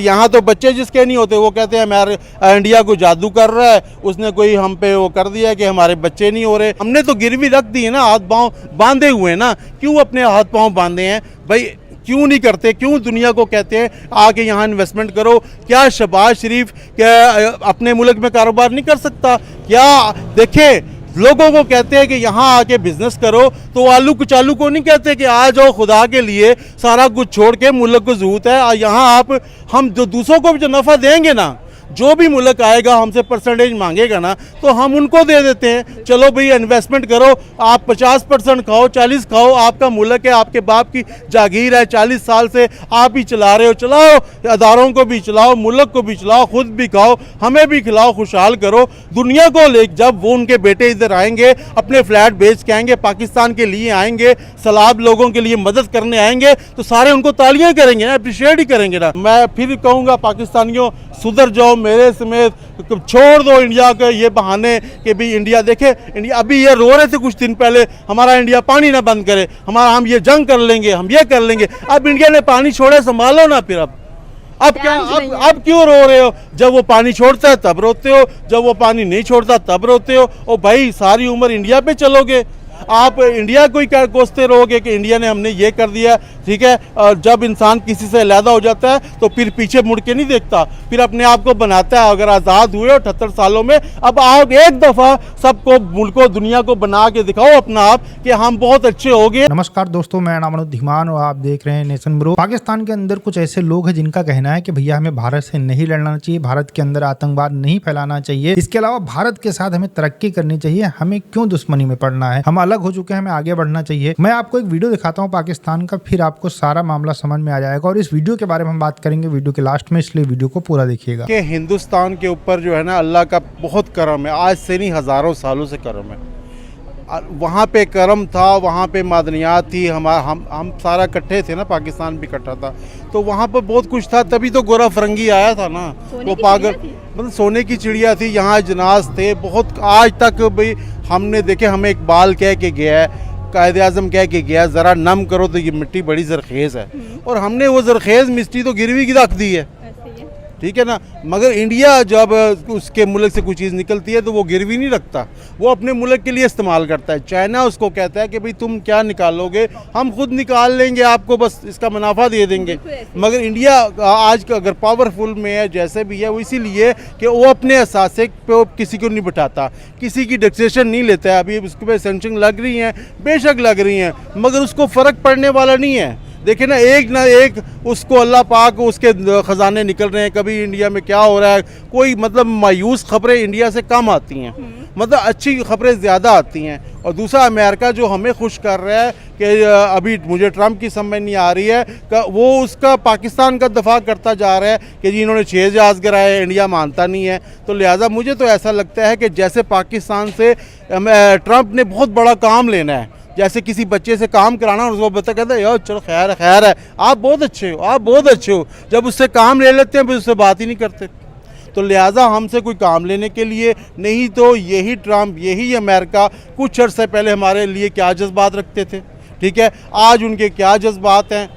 यहाँ तो बच्चे जिसके नहीं होते वो कहते हैं हमारे इंडिया को जादू कर रहा है, उसने कोई हम पे वो कर दिया कि हमारे बच्चे नहीं हो रहे। हमने तो गिरवी रख दी है ना, हाथ पाँव बांधे हुए हैं ना, क्यों अपने हाथ पाँव बांधे हैं भाई? क्यों नहीं करते? क्यों दुनिया को कहते हैं आके यहाँ इन्वेस्टमेंट करो? क्या शहबाज शरीफ क्या अपने मुल्क में कारोबार नहीं कर सकता? क्या देखें, लोगों को कहते हैं कि यहाँ आके बिजनेस करो, तो आलू कुचालू को नहीं कहते कि आ जाओ खुदा के लिए सारा कुछ छोड़ के, मुल्क को जरूरत है यहाँ आप हम जो दूसरों को भी जो नफ़ा देंगे ना, जो भी मुल्क आएगा हमसे परसेंटेज मांगेगा ना, तो हम उनको दे देते हैं। चलो भाई इन्वेस्टमेंट करो, आप 50% खाओ, 40 खाओ, आपका मुल्क है, आपके बाप की जागीर है, 40 साल से आप ही चला रहे हो, चलाओ, अदारों को भी चलाओ, मुल्क को भी चलाओ, खुद भी खाओ, हमें भी खिलाओ, खुशहाल करो दुनिया को ले। जब वो उनके बेटे इधर आएंगे, अपने फ्लैट बेच के आएंगे, पाकिस्तान के लिए आएंगे, सलाब लोगों के लिए मदद करने आएंगे, तो सारे उनको तालियां करेंगे ना, अप्रिशिएट ही करेंगे ना। मैं फिर कहूँगा पाकिस्तानियों, सुधर जाओ, मेरे समेत छोड़ दो इंडिया के ये बहाने कि भी इंडिया देखे। इंडिया अभी ये रो रहे थे कुछ दिन पहले हमारा इंडिया पानी ना बंद करे, हमारा हम ये जंग कर लेंगे, हम ये कर लेंगे। अब इंडिया ने पानी छोड़े, संभालो ना फिर। अब क्या अब क्यों रो रहे हो? जब वो पानी छोड़ता है तब रोते हो, जब वो पानी नहीं छोड़ता तब रोते हो। ओ भाई, सारी उम्र इंडिया पे चलोगे? आप इंडिया को ही क्या कोसते रहोगे कि इंडिया ने हमने ये कर दिया, ठीक है? जब इंसान किसी से अलहदा हो जाता है तो फिर पीछे मुड़ के नहीं देखता, फिर अपने आप को बनाता है। अगर आज़ाद हुए 78 सालों में, अब आओ एक दफ़ा सबको, मुल्को, दुनिया को बना के दिखाओ अपना आप कि हम बहुत अच्छे हो गए। नमस्कार दोस्तों, मैं नाम धीमान और आप देख रहे हैं नेशन ब्रो। पाकिस्तान के अंदर कुछ ऐसे लोग हैं जिनका कहना है कि भैया हमें भारत से नहीं लड़ना चाहिए, भारत के अंदर आतंकवाद नहीं फैलाना चाहिए, इसके अलावा भारत के साथ हमें तरक्की करनी चाहिए, हमें क्यों दुश्मनी में पड़ना है, हम अलग हो चुके हैं, हमें आगे बढ़ना चाहिए। मैं आपको एक वीडियो दिखाता हूं पाकिस्तान का, फिर आपको सारा मामला समझ में आ जाएगा और इस वीडियो के बारे में हम बात करेंगे वीडियो के लास्ट में, इसलिए वीडियो को पूरा देखिएगा। कि हिंदुस्तान के ऊपर जो है ना अल्लाह का बहुत करम है, आज से नहीं हज़ारों सालों से करम है। वहाँ पे करम था, वहाँ पे मादनियात थी, हम सारा इकट्ठे थे ना, पाकिस्तान भी इकट्ठा था, तो वहाँ पर बहुत कुछ था, तभी तो गोरा फरंगी आया था ना, वो पागल, मतलब सोने की चिड़िया थी। यहाँ इजनास थे बहुत, आज तक भाई हमने देखे, हमें इकबाल कह के गया है, कायद-ए-आज़म कह के गया, ज़रा नम करो तो ये मिट्टी बड़ी ज़रखेज़ है, और हमने वो ज़रखेज़ मिट्टी तो गिरवी की रख दी है, ठीक है ना। मगर इंडिया जब उसके मुल्क से कोई चीज़ निकलती है तो वो गिरवी नहीं रखता, वो अपने मुल्क के लिए इस्तेमाल करता है। चाइना उसको कहता है कि भाई तुम क्या निकालोगे, हम खुद निकाल लेंगे, आपको बस इसका मुनाफा दे देंगे। मगर इंडिया आज का अगर पावरफुल में है, जैसे भी है, वो इसीलिए कि वो अपने असासे पे किसी को नहीं बिठाता, किसी की टैक्सेशन नहीं लेता है। अभी उसके पे सेंक्शन लग रही हैं, बेशक लग रही हैं, मगर उसको फ़र्क पड़ने वाला नहीं है। देखिए ना एक उसको अल्लाह पाक उसके ख़जाने निकल रहे हैं। कभी इंडिया में क्या हो रहा है, कोई मतलब मायूस खबरें इंडिया से कम आती हैं, मतलब अच्छी खबरें ज़्यादा आती हैं। और दूसरा अमेरिका जो हमें खुश कर रहा है कि अभी मुझे ट्रंप की समझ नहीं आ रही है, वो उसका पाकिस्तान का दफा करता जा रहा है कि जी इन्होंने 6 जहाज़ गिराए, इंडिया मानता नहीं है। तो लिहाजा मुझे तो ऐसा लगता है कि जैसे पाकिस्तान से ट्रंप ने बहुत बड़ा काम लेना है, जैसे किसी बच्चे से काम कराना और उसको बच्चा कहता है यार चलो खैर है, आप बहुत अच्छे हो, आप बहुत अच्छे हो, जब उससे काम ले लेते हैं फिर उससे बात ही नहीं करते। तो लिहाजा हमसे कोई काम लेने के लिए नहीं, तो यही ट्रंप, यही अमेरिका कुछ अर्से पहले हमारे लिए क्या जज्बात रखते थे, ठीक है, आज उनके क्या जज्बात हैं।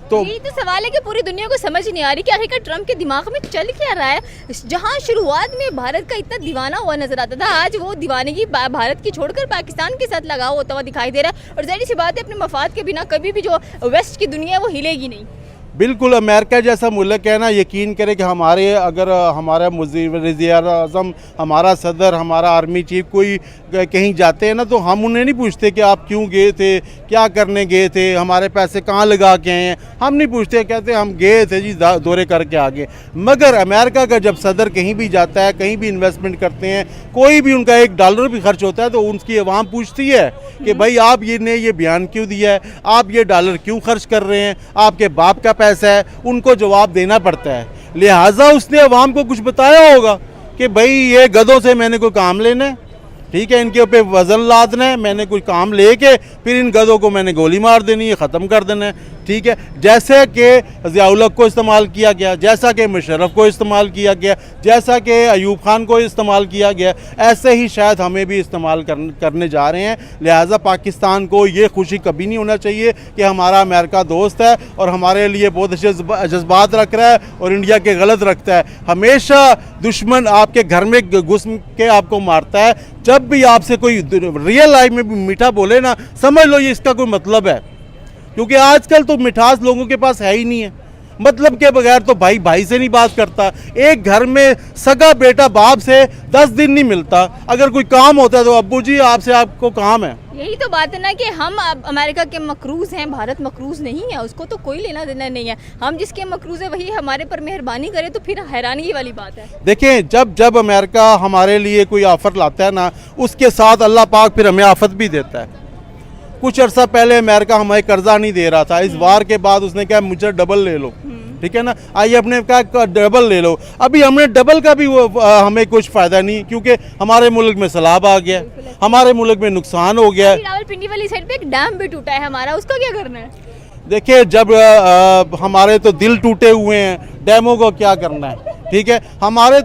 तो यही तो सवाल है कि पूरी दुनिया को समझ नहीं आ रही कि आखिरकार ट्रंप के दिमाग में चल क्या रहा है। जहां शुरुआत में भारत का इतना दीवाना हुआ नजर आता था, आज वो दीवानगी भारत की छोड़कर पाकिस्तान के साथ लगा होता हुआ दिखाई दे रहा है। और जाहिर सी बात है अपने मफाद के बिना कभी भी जो वेस्ट की दुनिया है वो हिलेगी नहीं। बिल्कुल, अमेरिका जैसा मुल्क है ना, यकीन करें कि हमारे अगर हमारा वज़ीर-ए-आज़म, हमारा सदर, हमारा आर्मी चीफ कोई कहीं जाते हैं ना, तो हम उन्हें नहीं पूछते कि आप क्यों गए थे, क्या करने गए थे, हमारे पैसे कहाँ लगा के आए हैं, हम नहीं पूछते, कहते हम गए थे जी दौरे करके आ गए। मगर अमेरिका का जब सदर कहीं भी जाता है, कहीं भी इन्वेस्टमेंट करते हैं, कोई भी उनका $1 भी खर्च होता है, तो उनकी अवाम पूछती है कि भाई आप ये बयान क्यों दिया है, आप ये $1 क्यों खर्च कर रहे हैं, आपके बाप का पैसा है, उनको जवाब देना पड़ता है। लिहाजा उसने अवाम को कुछ बताया होगा कि भाई ये गधों से मैंने कोई काम लेना है, ठीक है, इनके ऊपर वजन लादना है, मैंने कोई काम लेके फिर इन गधों को मैंने गोली मार देनी है, ख़त्म कर देना है। ठीक है, जैसे कि ज़ियाउल को इस्तेमाल किया गया, जैसा कि मुशर्रफ को इस्तेमाल किया गया, जैसा कि अयूब खान को इस्तेमाल किया गया, ऐसे ही शायद हमें भी इस्तेमाल करने जा रहे हैं। लिहाजा पाकिस्तान को ये खुशी कभी नहीं होना चाहिए कि हमारा अमेरिका दोस्त है और हमारे लिए बहुत अच्छे जज्बात रख रहा है और इंडिया के गलत रखता है। हमेशा दुश्मन आपके घर में घुस के आपको मारता है। जब भी आपसे कोई रियल लाइफ में भी मीठा बोले ना, समझ लो ये इसका कोई मतलब है, क्योंकि आजकल तो मिठास लोगों के पास है ही नहीं है। मतलब के बगैर तो भाई भाई से नहीं बात करता। एक घर में सगा बेटा बाप से 10 दिन नहीं मिलता। अगर कोई काम होता है तो अब्बू जी आपसे आपको काम है। यही तो बात है ना कि हम अब अमेरिका के मकरूज हैं, भारत मकरूज नहीं है, उसको तो कोई लेना देना नहीं है। हम जिसके मकरूज है वही हमारे पर मेहरबानी करे तो फिर हैरानी वाली बात है। देखें, जब अमेरिका हमारे लिए कोई ऑफर लाता है ना, उसके साथ अल्लाह पाक फिर हमें आफत भी देता है। कुछ अर्सा पहले अमेरिका हमें कर्जा नहीं दे रहा था, इस वार के बाद उसने कहा मुझे डबल ले लो, ठीक है ना, आइए अपने कहा डबल ले लो। अभी हमने डबल का भी हमें कुछ फ़ायदा नहीं, क्योंकि हमारे मुल्क में सैलाब आ गया, हमारे मुल्क में नुकसान हो गया। रावलपिंडी वाली साइड पे एक डैम भी टूटा है हमारा, उसका क्या करना है? देखिए, जब हमारे तो दिल टूटे हुए हैं, डैमों को क्या करना है, ठीक है। हमारे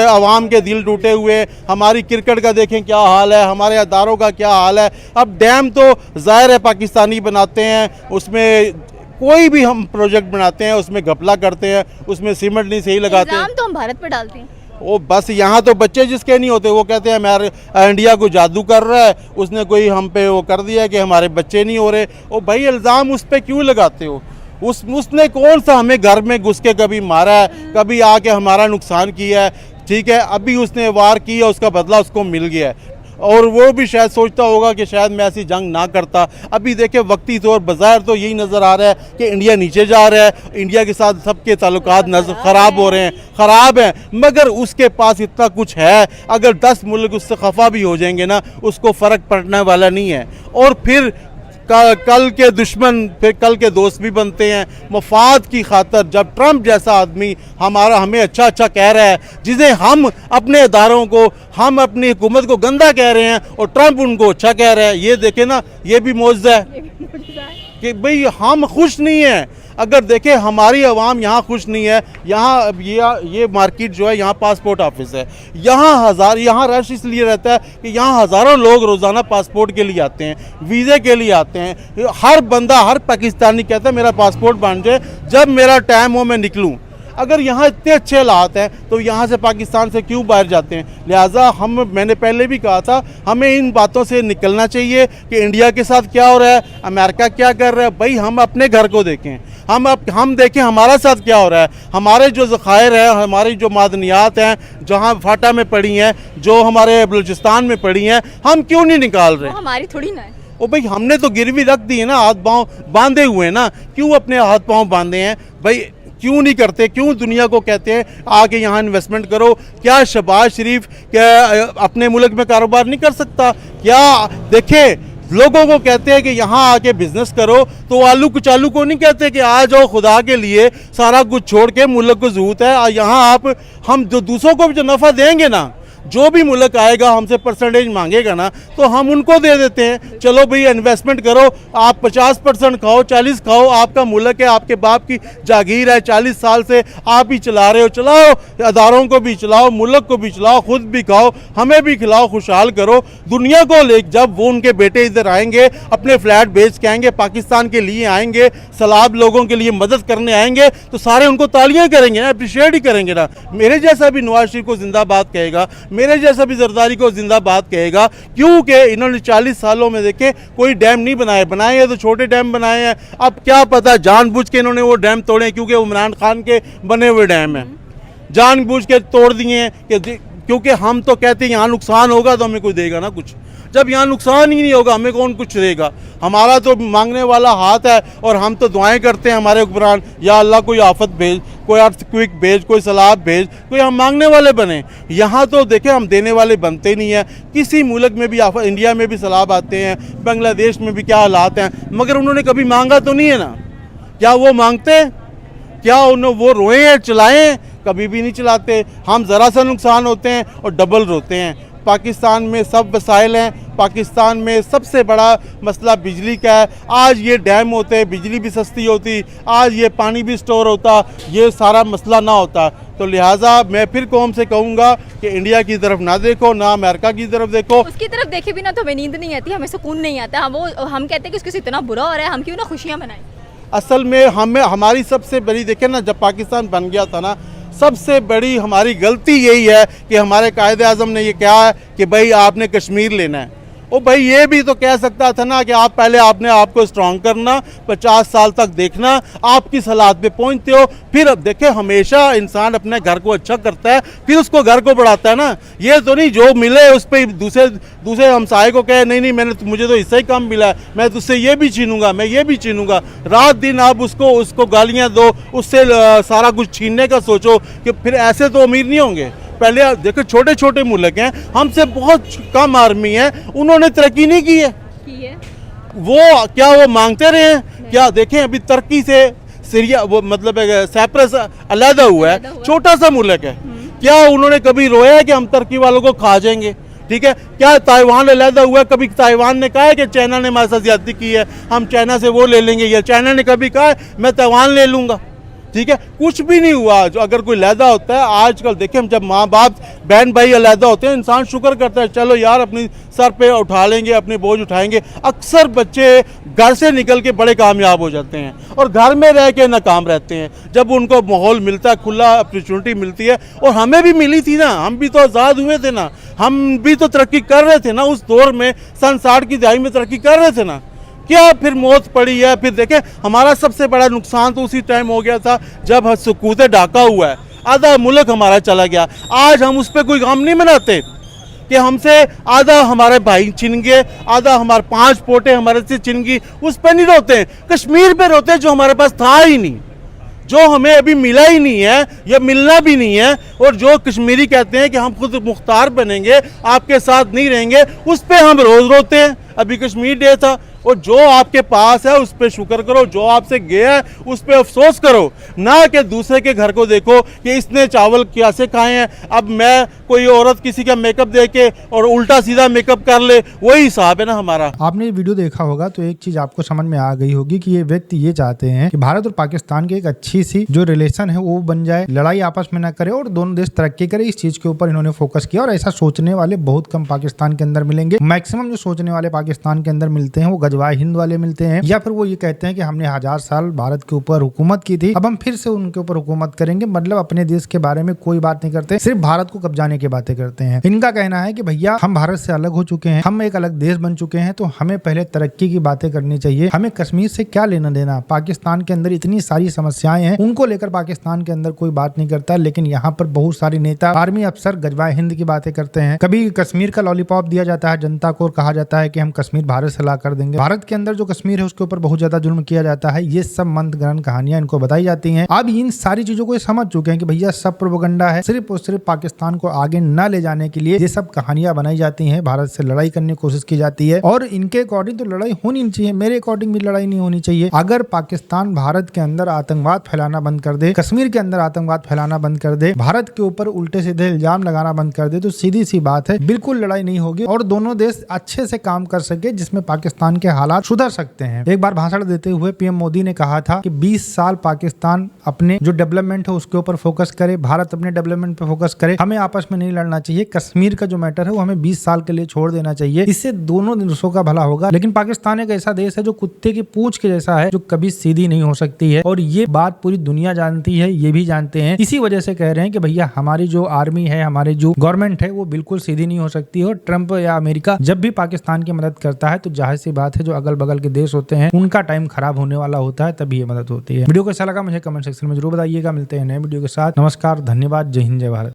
अवाम के दिल टूटे हुए, हमारी क्रिकेट का देखें क्या हाल है, हमारे अदारों का क्या हाल है। अब डैम तो ज़ाहिर है पाकिस्तानी बनाते हैं, उसमें कोई भी हम प्रोजेक्ट बनाते हैं उसमें घपला करते हैं, उसमें सीमेंट नहीं सही लगाते। इल्ज़ाम तो हम भारत पर डालते हैं। वो बस यहाँ तो बच्चे जिसके नहीं होते वो कहते हैं हमारे इंडिया को जादू कर रहा है, उसने कोई हम पे वो कर दिया कि हमारे बच्चे नहीं हो रहे। ओ भाई, इल्ज़ाम उस पर क्यों लगाते हो? उसने कौन सा हमें घर में घुस के कभी मारा है, कभी आके हमारा नुकसान किया है, ठीक है। अभी उसने वार किया, उसका बदला उसको मिल गया है और वो भी शायद सोचता होगा कि शायद मैं ऐसी जंग ना करता। अभी देखे वक्ती तौर बाज़ार तो यही नज़र आ रहा है कि इंडिया नीचे जा रहा है, इंडिया के साथ सबके ताल्लुकात ख़राब हो रहे हैं, ख़राब हैं, मगर उसके पास इतना कुछ है, अगर 10 मुल्क उससे खफा भी हो जाएंगे ना, उसको फ़र्क पड़ने वाला नहीं है। और फिर कल के दुश्मन फिर कल के दोस्त भी बनते हैं। मफाद की खातर जब ट्रंप जैसा आदमी हमें अच्छा कह रहा है, जिसे हम अपने अदारों को, हम अपनी हुकूमत को गंदा कह रहे हैं और ट्रंप उनको अच्छा कह रहा है, ये देखे ना, ये भी मौजज़ा है कि भाई हम खुश नहीं हैं। अगर देखें हमारी आवाम यहाँ खुश नहीं है। यहाँ ये मार्केट जो है, यहाँ पासपोर्ट ऑफिस है, यहाँ रश इसलिए रहता है कि यहाँ हज़ारों लोग रोज़ाना पासपोर्ट के लिए आते हैं, वीज़े के लिए आते हैं। हर बंदा, हर पाकिस्तानी कहता है मेरा पासपोर्ट बन जाए, जब मेरा टाइम हो मैं निकलूँ। अगर यहाँ इतने अच्छे हालात हैं तो यहाँ से पाकिस्तान से क्यों बाहर जाते हैं? लिहाजा मैंने पहले भी कहा था, हमें इन बातों से निकलना चाहिए कि इंडिया के साथ क्या हो रहा है, अमेरिका क्या कर रहा है। भाई हम अपने घर को देखें, हम देखें हमारा साथ क्या हो रहा है। हमारे जो ज़खायर हैं, हमारी जो मादनियात हैं, जहाँ फाटा में पड़ी हैं, जो हमारे बलूचिस्तान में पड़ी हैं, हम क्यों नहीं निकाल रहे? हमारी थोड़ी ना है। ओ भाई, हमने तो गिरवी रख दी है ना, हाथ पाँव बांधे हुए हैं ना, क्यों अपने हाथ पाँव बांधे हैं? भाई क्यों नहीं करते? क्यों दुनिया को कहते हैं आके यहाँ इन्वेस्टमेंट करो? क्या शहबाज शरीफ क्या अपने मुल्क में कारोबार नहीं कर सकता? क्या देखें, लोगों को कहते हैं कि यहाँ आके बिजनेस करो, तो आलू कुचालू को नहीं कहते कि आ जाओ खुदा के लिए, सारा कुछ छोड़ के, मुल्क को ज़रूरत है। यहाँ हम जो दूसरों को भी जो नफ़ा देंगे ना, जो भी मुल्क आएगा हमसे परसेंटेज मांगेगा ना, तो हम उनको दे देते हैं। चलो भाई इन्वेस्टमेंट करो, आप 50% खाओ, 40 खाओ, आपका मुल्क है, आपके बाप की जागीर है, 40 साल से आप ही चला रहे हो, चलाओ, अदारों को भी चलाओ, मुल्क को भी चलाओ, खुद भी खाओ, हमें भी खिलाओ, खुशहाल करो दुनिया को। जब वो उनके बेटे इधर आएंगे, अपने फ्लैट बेच के आएंगे, पाकिस्तान के लिए आएंगे, सैलाब लोगों के लिए मदद करने आएंगे, तो सारे उनको तालियां करेंगे ना, अप्रिशिएट ही करेंगे ना। मेरे जैसा भी नवाज शरीफ को जिंदाबाद कहेगा, मेरे जैसा भी जरदारी को जिंदाबाद कहेगा, क्योंकि इन्होंने 40 सालों में देखे कोई डैम नहीं बनाए हैं तो छोटे डैम बनाए हैं। अब क्या पता जानबूझ के इन्होंने वो डैम तोड़े, क्योंकि वो इमरान खान के बने हुए डैम हैं, जानबूझ के तोड़ दिए हैं। क्योंकि हम तो कहते हैं यहाँ नुकसान होगा तो हमें कोई देगा ना कुछ। जब यहाँ नुकसान ही नहीं होगा, हमें कौन कुछ देगा? हमारा तो मांगने वाला हाथ है और हम तो दुआएं करते हैं हमारे हुक्मरान, या अल्लाह कोई आफत भेज, कोई अर्थक्वेक भेज, कोई सैलाब भेज, कोई हम मांगने वाले बने। यहाँ तो देखें हम देने वाले बनते नहीं हैं। किसी मुल्क में भी इंडिया में भी सैलाब आते हैं, बांग्लादेश में भी क्या हालात हैं, मगर उन्होंने कभी मांगा तो नहीं है ना। क्या वो मांगते हैं? क्या वो रोए हैं, चलाएँ? कभी भी नहीं चलाते। हम ज़रा सा नुकसान होते हैं और डबल रोते हैं। पाकिस्तान में सब वसाइल हैं। पाकिस्तान में सबसे बड़ा मसला बिजली का है। आज ये डैम होते, बिजली भी सस्ती होती, आज ये पानी भी स्टोर होता, ये सारा मसला ना होता। तो लिहाजा मैं फिर कौम से कहूँगा कि इंडिया की तरफ ना देखो, ना अमेरिका की तरफ देखो। उसकी तरफ देखे बिना तो हमें नींद नहीं आती, हमें सुकून नहीं आता। हम कहते हैं कि उसके से इतना बुरा हो रहा है, हम क्यों ना खुशियाँ मनाएं। असल में हमारी सबसे बड़ी, देखें ना, जब पाकिस्तान बन गया था ना, सबसे बड़ी हमारी गलती यही है कि हमारे कायद आज़म ने ये कहा है कि भाई आपने कश्मीर लेना है। ओ भाई ये भी तो कह सकता था ना कि आप पहले आपने आपको स्ट्रांग करना, 50 साल तक देखना आप किस हालात पे पहुंचते हो, फिर अब देखे हमेशा इंसान अपने घर को अच्छा करता है, फिर उसको घर को बढ़ाता है ना। ये तो नहीं जो मिले उस पर दूसरे हमसाये को कहे नहीं मुझे तो इससे ही कम मिला है, मैं तुझसे ये भी छीनूंगा, मैं ये भी छीनूंगा। रात दिन आप उसको गालियाँ दो, उससे सारा कुछ छीनने का सोचो, कि फिर ऐसे तो अमीर नहीं होंगे। पहले देखो छोटे छोटे मुल्क हैं, हमसे बहुत कम आर्मी है, उन्होंने तरक्की नहीं की है। वो क्या वो मांगते रहे हैं क्या? देखें अभी तुर्की से सीरिया, वो मतलब साइप्रस अलहदा हुआ है, छोटा सा मुल्क है। क्या उन्होंने कभी रोया है कि हम तुर्की वालों को खा जाएंगे? ठीक है, क्या ताइवान अलहदा हुआ है? कभी ताइवान ने कहा है कि चाइना ने हमारे साथ ज्यादती की है, हम चाइना से वो ले लेंगे? या चाइना ने कभी कहा है मैं ताइवान ले लूँगा? ठीक है, कुछ भी नहीं हुआ। जो अगर कोई अलहदा होता है, आजकल देखें हम जब माँ बाप बहन भाई अलहदा होते हैं, इंसान शुक्र करता है चलो यार अपनी सर पे उठा लेंगे, अपने बोझ उठाएंगे। अक्सर बच्चे घर से निकल के बड़े कामयाब हो जाते हैं और घर में रह के नाकाम रहते हैं जब उनको माहौल मिलता है, खुला अपॉर्चुनिटी मिलती है। और हमें भी मिली थी ना, हम भी तो आज़ाद हुए थे ना, हम भी तो तरक्की कर रहे थे ना उस दौर में, सन 60 की दहाई में तरक्की कर रहे थे ना। क्या फिर मौत पड़ी है? फिर देखें हमारा सबसे बड़ा नुकसान तो उसी टाइम हो गया था जब सुकूत ढाका हुआ है, आधा मुल्क हमारा चला गया। आज हम उस पर कोई गम नहीं मनाते कि हमसे आधा हमारे भाई छिन गए, आधा हमारे 5 पोटे हमारे से छिन गई, उस पर नहीं रोते हैं। कश्मीर पे रोते हैं जो हमारे पास था ही नहीं, जो हमें अभी मिला ही नहीं है या मिलना भी नहीं है। और जो कश्मीरी कहते हैं कि हम खुद मुख्तार बनेंगे, आपके साथ नहीं रहेंगे, उस पर हम रोज़ रोते हैं। अभी कश्मीर डे था, और जो आपके पास है उस पर शुक्र करो, जो आपसे गया है उस पर अफसोस करो, ना कि दूसरे के घर को देखो कि इसने चावल कैसे खाए हैं। अब मैं कोई औरत किसी का मेकअप दे के और उल्टा सीधा मेकअप कर ले, वही हिसाब है ना हमारा। आपने ये वीडियो देखा होगा तो एक चीज आपको समझ में आ गई होगी कि ये व्यक्ति ये चाहते हैं कि भारत और पाकिस्तान की एक अच्छी सी जो रिलेशन है वो बन जाए, लड़ाई आपस में ना करे और दोनों देश तरक्की करे। इस चीज के ऊपर इन्होंने फोकस किया और ऐसा सोचने वाले बहुत कम पाकिस्तान के अंदर मिलेंगे। मैक्सिमम जो सोचने वाले पाकिस्तान के अंदर मिलते हैं वो गजवाए हिंद वाले मिलते हैं, या फिर वो ये कहते हैं कि हमने 1000 साल भारत के ऊपर हुकूमत की थी, अब हम फिर से उनके ऊपर हुकूमत करेंगे। मतलब अपने देश के बारे में कोई बात नहीं करते, सिर्फ भारत को कब्जाने की बातें करते हैं। इनका कहना है कि भैया हम भारत से अलग हो चुके हैं, हम एक अलग देश बन चुके हैं, तो हमें पहले तरक्की की बातें करनी चाहिए। हमें कश्मीर से क्या लेना देना? पाकिस्तान के अंदर इतनी सारी समस्याएं हैं, उनको लेकर पाकिस्तान के अंदर कोई बात नहीं करता। लेकिन यहाँ पर बहुत सारे नेता, आर्मी अफसर गजवाए हिंद की बातें करते हैं। कभी कश्मीर का लॉलीपॉप दिया जाता है जनता को और कहा जाता है कि हम कश्मीर भारत से ला कर देंगे। भारत के अंदर जो कश्मीर है उसके ऊपर बहुत ज्यादा जुल्म किया जाता है। ये सब मंद गहन कहानियां इनको बताई जाती हैं। अब इन सारी चीजों को ये समझ चुके हैं कि भैया सब प्रोपेगेंडा है, सिर्फ और सिर्फ पाकिस्तान को आगे न ले जाने के लिए ये सब कहानियां बनाई जाती हैं, भारत से लड़ाई करने की कोशिश की जाती है। और इनके अकॉर्डिंग तो लड़ाई होनी नहीं चाहिए, मेरे अकॉर्डिंग भी लड़ाई नहीं होनी चाहिए। अगर पाकिस्तान भारत के अंदर आतंकवाद फैलाना बंद कर दे, कश्मीर के अंदर आतंकवाद फैलाना बंद कर दे, भारत के ऊपर उल्टे सीधे इल्जाम लगाना बंद कर दे, तो सीधी सी बात है बिल्कुल लड़ाई नहीं होगी और दोनों देश अच्छे से काम कर सके, जिसमें पाकिस्तान के हालात सुधर सकते हैं। एक बार भाषण देते हुए पीएम मोदी ने कहा था कि 20 साल पाकिस्तान अपने जो डेवलपमेंट है उसके ऊपर फोकस करे, भारत अपने डेवलपमेंट पे फोकस करे, हमें आपस में नहीं लड़ना चाहिए। कश्मीर का जो मैटर है वो हमें 20 साल के लिए छोड़ देना चाहिए, इससे दोनों देशों का भला होगा। लेकिन पाकिस्तान एक ऐसा देश है जो कुत्ते की पूंछ के जैसा है, जो कभी सीधी नहीं हो सकती है और ये बात पूरी दुनिया जानती है, ये भी जानते हैं। इसी वजह से कह रहे हैं कि भैया हमारी जो आर्मी है, हमारी जो गवर्नमेंट है वो बिल्कुल सीधी नहीं हो सकती है। और ट्रंप या अमेरिका जब भी पाकिस्तान की मदद करता है तो जाहिर सी बात है जो अगल बगल के देश होते हैं उनका टाइम खराब होने वाला होता है, तभी ये मदद होती है। वीडियो को अच्छा लगा मुझे कमेंट सेक्शन में जरूर बताइएगा। मिलते हैं नए वीडियो के साथ। नमस्कार, धन्यवाद, जय हिंद, जय भारत।